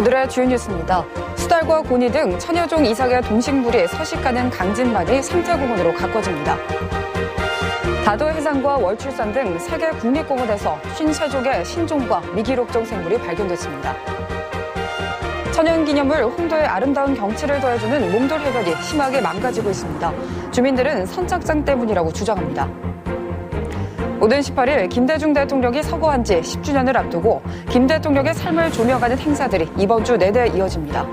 오늘의 주요 뉴스입니다. 수달과 고니 등 천여 종 이상의 동식물이 서식하는 강진만이 생태공원으로 가꿔집니다. 다도 해상과 월출산 등 세계 국립공원에서 53종의 신종과 미기록종 생물이 발견됐습니다. 천연기념물 홍도의 아름다운 경치를 더해주는 몽돌 해변이 심하게 망가지고 있습니다. 주민들은 선착장 때문이라고 주장합니다. 오는 18일 김대중 대통령이 서거한 지 10주년을 앞두고 김 대통령의 삶을 조명하는 행사들이 이번 주 내내 이어집니다.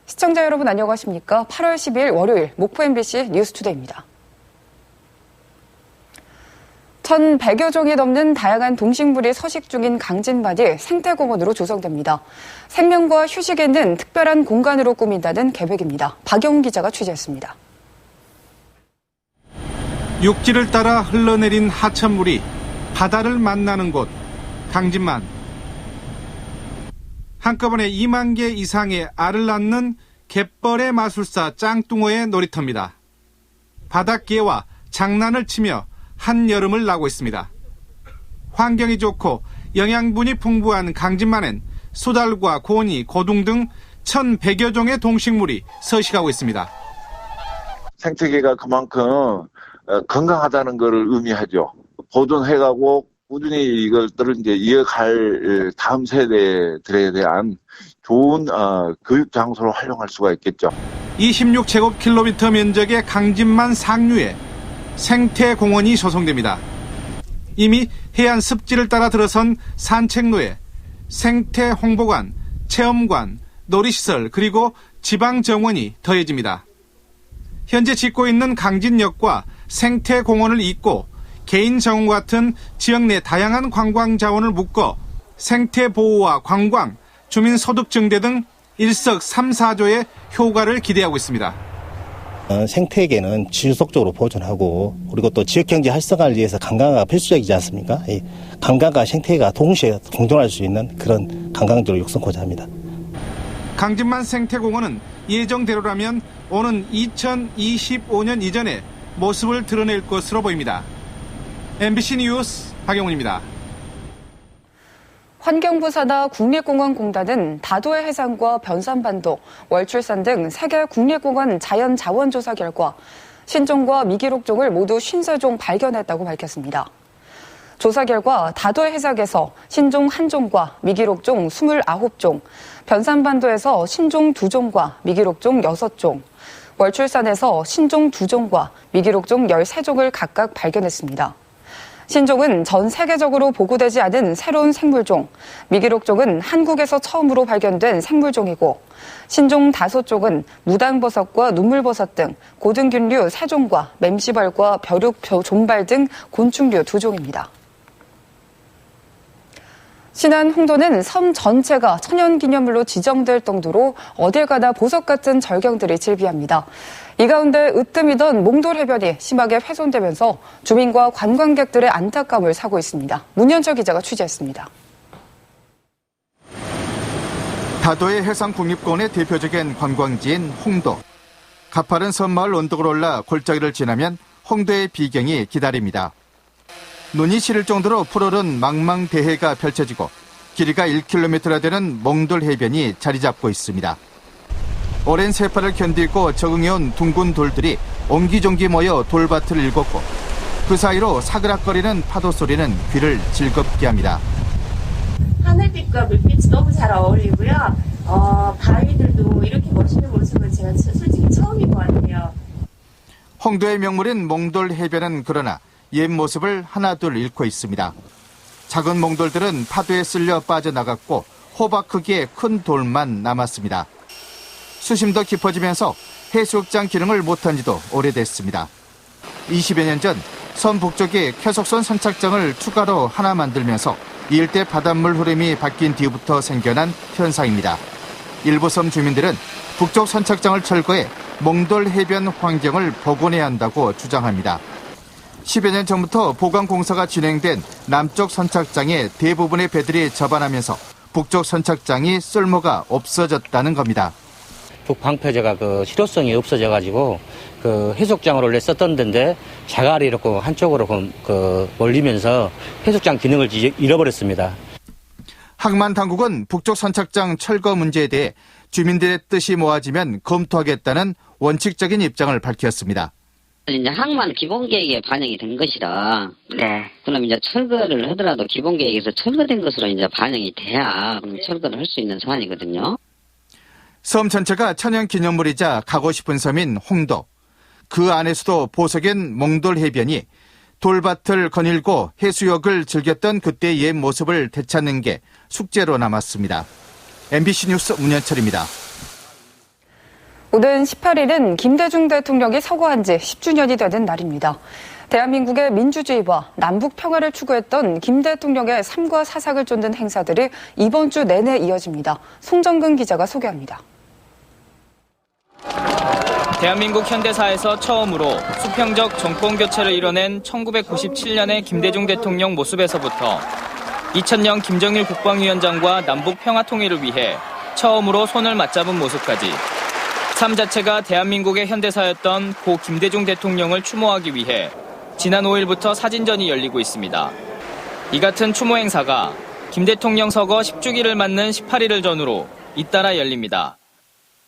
시청자 여러분 안녕하십니까? 8월 12일 월요일 목포 MBC 뉴스투데이입니다. 1,100여 종이 넘는 다양한 동식물이 서식 중인 강진만이 생태공원으로 조성됩니다. 생명과 휴식에 있는 특별한 공간으로 꾸민다는 계획입니다. 박영훈 기자가 취재했습니다. 육지를 따라 흘러내린 하천물이 바다를 만나는 곳, 강진만. 한꺼번에 2만 개 이상의 알을 낳는 갯벌의 마술사 짱뚱어의 놀이터입니다. 바닷개와 장난을 치며 한여름을 나고 있습니다. 환경이 좋고 영양분이 풍부한 강진만엔 수달과 고니, 고둥 등 1,100여 종의 동식물이 서식하고 있습니다. 생태계가 그만큼 건강하다는 것을 의미하죠. 보존해가고 꾸준히 이것들을 이제 이어갈 다음 세대들에 대한 좋은 교육 장소로 활용할 수가 있겠죠. 26제곱킬로미터 면적의 강진만 상류에 생태공원이 조성됩니다. 이미 해안 습지를 따라 들어선 산책로에 생태홍보관, 체험관, 놀이시설 그리고 지방정원이 더해집니다. 현재 짓고 있는 강진역과 생태공원을 잇고 개인정원 같은 지역 내 다양한 관광 자원을 묶어 생태보호와 관광, 주민소득 증대 등 일석삼사조의 효과를 기대하고 있습니다. 생태계는 지속적으로 보존하고 그리고 또 지역경제 활성화를 위해서 관광가 필수적이지 않습니까? 이 관광과 생태계가 동시에 공존할 수 있는 그런 관광지로 육성하고자 합니다. 강진만 생태공원은 예정대로라면 오는 2025년 이전에 모습을 드러낼 것으로 보입니다. MBC 뉴스 박영훈입니다. 환경부 산하 국립공원공단은 다도해 해상과 변산반도, 월출산 등 세계 국립공원 자연자원조사 결과 신종과 미기록종을 모두 53종 발견했다고 밝혔습니다. 조사 결과 다도해 해상에서 신종 1종과 미기록종 29종, 변산반도에서 신종 2종과 미기록종 6종, 월출산에서 신종 2종과 미기록종 13종을 각각 발견했습니다. 신종은 전 세계적으로 보고되지 않은 새로운 생물종, 미기록종은 한국에서 처음으로 발견된 생물종이고, 신종 5종은 무당버섯과 눈물버섯 등 고등균류 3종과 맴시벌과 벼룩, 존발 등 곤충류 2종입니다. 신안 홍도는 섬 전체가 천연기념물로 지정될 정도로 어딜 가나 보석 같은 절경들이 즐비합니다. 이 가운데 으뜸이던 몽돌 해변이 심하게 훼손되면서 주민과 관광객들의 안타까움을 사고 있습니다. 문현철 기자가 취재했습니다. 다도해 해상국립공원의 대표적인 관광지인 홍도. 가파른 섬마을 언덕을 올라 골짜기를 지나면 홍도의 비경이 기다립니다. 눈이 시릴 정도로 푸르른 망망대해가 펼쳐지고 길이가 1km나 되는 몽돌 해변이 자리 잡고 있습니다. 오랜 세파를 견디고 적응해온 둥근 돌들이 옹기종기 모여 돌밭을 일궜고 그 사이로 사그락거리는 파도 소리는 귀를 즐겁게 합니다. 하늘빛과 물빛이 너무 잘 어울리고요. 바위들도 이렇게 멋있는 모습은 제가 솔직히 처음인 것 같아요. 홍도의 명물인 몽돌 해변은 그러나 옛 모습을 하나둘 잃고 있습니다. 작은 몽돌들은 파도에 쓸려 빠져나갔고 호박 크기의 큰 돌만 남았습니다. 수심도 깊어지면서 해수욕장 기능을 못한 지도 오래됐습니다. 20여 년 전 섬 북쪽에 쾌속선 선착장을 추가로 하나 만들면서 이 일대 바닷물 흐름이 바뀐 뒤부터 생겨난 현상입니다. 일부 섬 주민들은 북쪽 선착장을 철거해 몽돌 해변 환경을 복원해야 한다고 주장합니다. 10여 년 전부터 보강 공사가 진행된 남쪽 선착장의 대부분의 배들이 접안하면서 북쪽 선착장이 쓸모가 없어졌다는 겁니다. 북방패제가 실효성이 없어져가지고 해수욕장으로 원래 썼던 데인데 자갈이 이렇게 한쪽으로 몰리면서 해수욕장 기능을 잃어버렸습니다. 항만 당국은 북쪽 선착장 철거 문제에 대해 주민들의 뜻이 모아지면 검토하겠다는 원칙적인 입장을 밝혔습니다. 이제 항만 기본계획에 반영이 된 것이다. 네. 그럼 이제 철거를 하더라도 기본계획에서 철거된 것으로 이제 반영이 돼야 그럼 철거를 할 수 있는 사안이거든요. 섬 전체가 천연기념물이자 가고 싶은 섬인 홍도. 그 안에서도 보석인 몽돌 해변이 돌밭을 거닐고 해수욕을 즐겼던 그때의 옛 모습을 되찾는 게 숙제로 남았습니다. MBC 뉴스 문현철입니다. 오는 18일은 김대중 대통령이 서거한 지 10주년이 되는 날입니다. 대한민국의 민주주의와 남북 평화를 추구했던 김 대통령의 삶과 사상을 쫓는 행사들이 이번 주 내내 이어집니다. 송정근 기자가 소개합니다. 대한민국 현대사에서 처음으로 수평적 정권교체를 이뤄낸 1997년의 김대중 대통령 모습에서부터 2000년 김정일 국방위원장과 남북 평화 통일을 위해 처음으로 손을 맞잡은 모습까지 삶 자체가 대한민국의 현대사였던 고 김대중 대통령을 추모하기 위해 지난 5일부터 사진전이 열리고 있습니다. 이 같은 추모 행사가 김 대통령 서거 10주기를 맞는 18일을 전후로 잇따라 열립니다.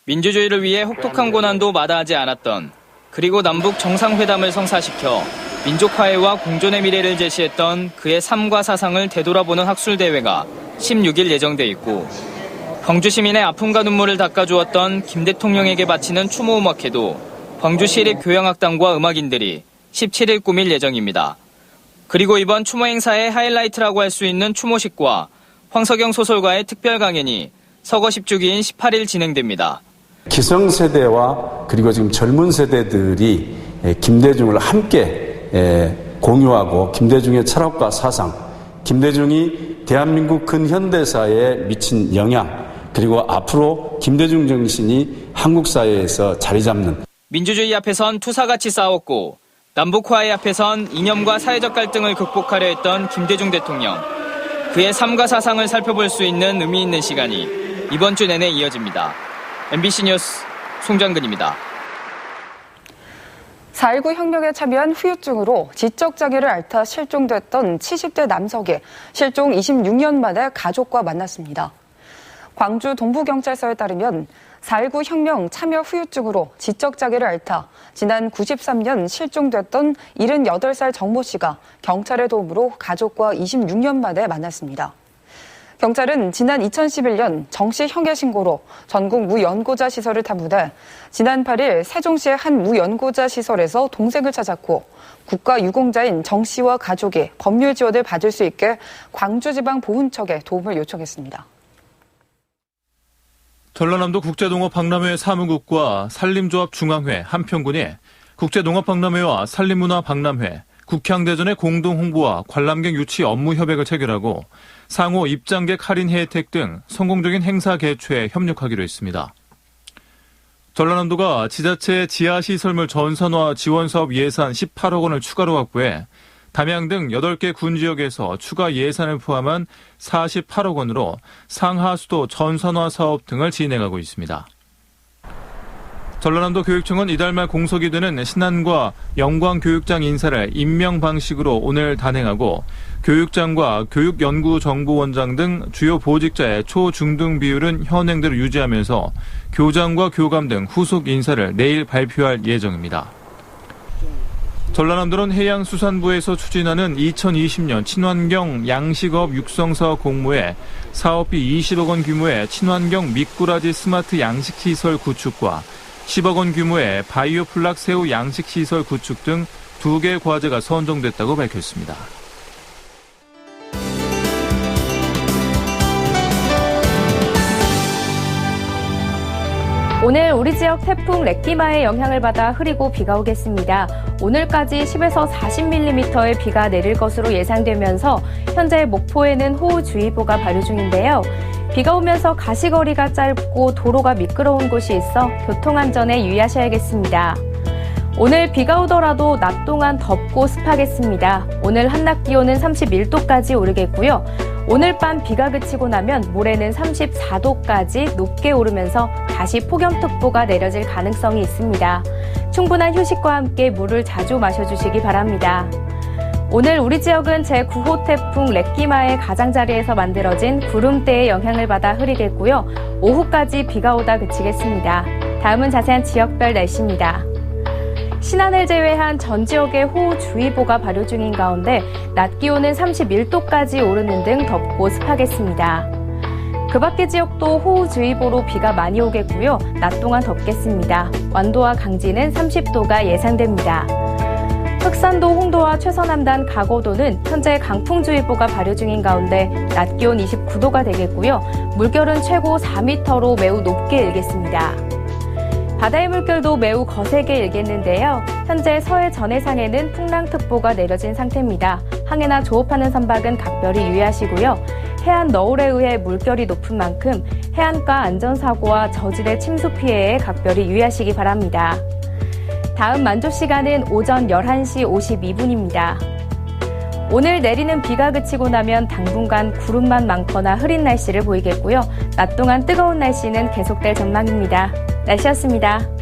민주주의를 위해 혹독한 고난도 마다하지 않았던, 그리고 남북 정상회담을 성사시켜 민족 화해와 공존의 미래를 제시했던 그의 삶과 사상을 되돌아보는 학술대회가 16일 예정돼 있고, 광주 시민의 아픔과 눈물을 닦아주었던 김 대통령에게 바치는 추모 음악회도 광주시립교향악단과 음악인들이 17일 꾸밀 예정입니다. 그리고 이번 추모 행사의 하이라이트라고 할 수 있는 추모식과 황석영 소설가의 특별 강연이 서거 10주기인 18일 진행됩니다. 기성세대와 그리고 지금 젊은 세대들이 김대중을 함께 공유하고 김대중의 철학과 사상, 김대중이 대한민국 근현대사에 미친 영향, 그리고 앞으로 김대중 정신이 한국 사회에서 자리 잡는. 민주주의 앞에선 투사같이 싸웠고 남북 화해 앞에선 이념과 사회적 갈등을 극복하려 했던 김대중 대통령. 그의 삶과 사상을 살펴볼 수 있는 의미 있는 시간이 이번 주 내내 이어집니다. MBC 뉴스 송정근입니다. 4.19 혁명에 참여한 후유증으로 지적장애를 앓다 실종됐던 70대 남성이 실종 26년 만에 가족과 만났습니다. 광주 동부경찰서에 따르면 4.19 혁명 참여 후유증으로 지적장애를 앓다 지난 93년 실종됐던 78살 정모 씨가 경찰의 도움으로 가족과 26년 만에 만났습니다. 경찰은 지난 2011년 정 씨 형의 신고로 전국 무연고자 시설을 탐문해 지난 8일 세종시의 한 무연고자 시설에서 동생을 찾았고 국가유공자인 정 씨와 가족이 법률 지원을 받을 수 있게 광주지방보훈청에 도움을 요청했습니다. 전라남도 국제농업 박람회 사무국과 산림조합 중앙회 한평군이 국제농업 박람회와 산림문화 박람회, 국향대전의 공동 홍보와 관람객 유치 업무 협약을 체결하고 상호 입장객 할인 혜택 등 성공적인 행사 개최에 협력하기로 했습니다. 전라남도가 지자체 지하시설물 전산화 지원사업 예산 18억 원을 추가로 확보해 담양 등 8개 군 지역에서 추가 예산을 포함한 48억 원으로 상하수도 전산화 사업 등을 진행하고 있습니다. 전라남도 교육청은 이달 말 공석이 되는 신안과 영광교육장 인사를 임명 방식으로 오늘 단행하고 교육장과 교육연구정보원장 등 주요 보직자의 초중등 비율은 현행대로 유지하면서 교장과 교감 등 후속 인사를 내일 발표할 예정입니다. 전라남도는 해양수산부에서 추진하는 2020년 친환경 양식업 육성사업 공모에 사업비 20억 원 규모의 친환경 미꾸라지 스마트 양식시설 구축과 10억 원 규모의 바이오 플락 새우 양식시설 구축 등 2개 과제가 선정됐다고 밝혔습니다. 오늘 우리 지역 태풍 레키마의 영향을 받아 흐리고 비가 오겠습니다. 오늘까지 10에서 40mm의 비가 내릴 것으로 예상되면서 현재 목포에는 호우주의보가 발효 중인데요. 비가 오면서 가시거리가 짧고 도로가 미끄러운 곳이 있어 교통안전에 유의하셔야겠습니다. 오늘 비가 오더라도 낮 동안 덥고 습하겠습니다. 오늘 한낮 기온은 31도까지 오르겠고요. 오늘 밤 비가 그치고 나면 모레는 34도까지 높게 오르면서 다시 폭염특보가 내려질 가능성이 있습니다. 충분한 휴식과 함께 물을 자주 마셔주시기 바랍니다. 오늘 우리 지역은 제9호 태풍 렉기마의 가장자리에서 만들어진 구름대의 영향을 받아 흐리겠고요. 오후까지 비가 오다 그치겠습니다. 다음은 자세한 지역별 날씨입니다. 신안을 제외한 전 지역에 호우주의보가 발효 중인 가운데 낮 기온은 31도까지 오르는 등 덥고 습하겠습니다. 그 밖의 지역도 호우주의보로 비가 많이 오겠고요. 낮 동안 덥겠습니다. 완도와 강진은 30도가 예상됩니다. 흑산도, 홍도와 최서남단, 가고도는 현재 강풍주의보가 발효 중인 가운데 낮 기온 29도가 되겠고요. 물결은 최고 4m로 매우 높게 일겠습니다. 바다의 물결도 매우 거세게 일겠는데요. 현재 서해 전해상에는 풍랑특보가 내려진 상태입니다. 항해나 조업하는 선박은 각별히 유의하시고요. 해안 너울에 의해 물결이 높은 만큼 해안가 안전사고와 저질의 침수 피해에 각별히 유의하시기 바랍니다. 다음 만조 시간은 오전 11시 52분입니다. 오늘 내리는 비가 그치고 나면 당분간 구름만 많거나 흐린 날씨를 보이겠고요. 낮 동안 뜨거운 날씨는 계속될 전망입니다. 날씨였습니다.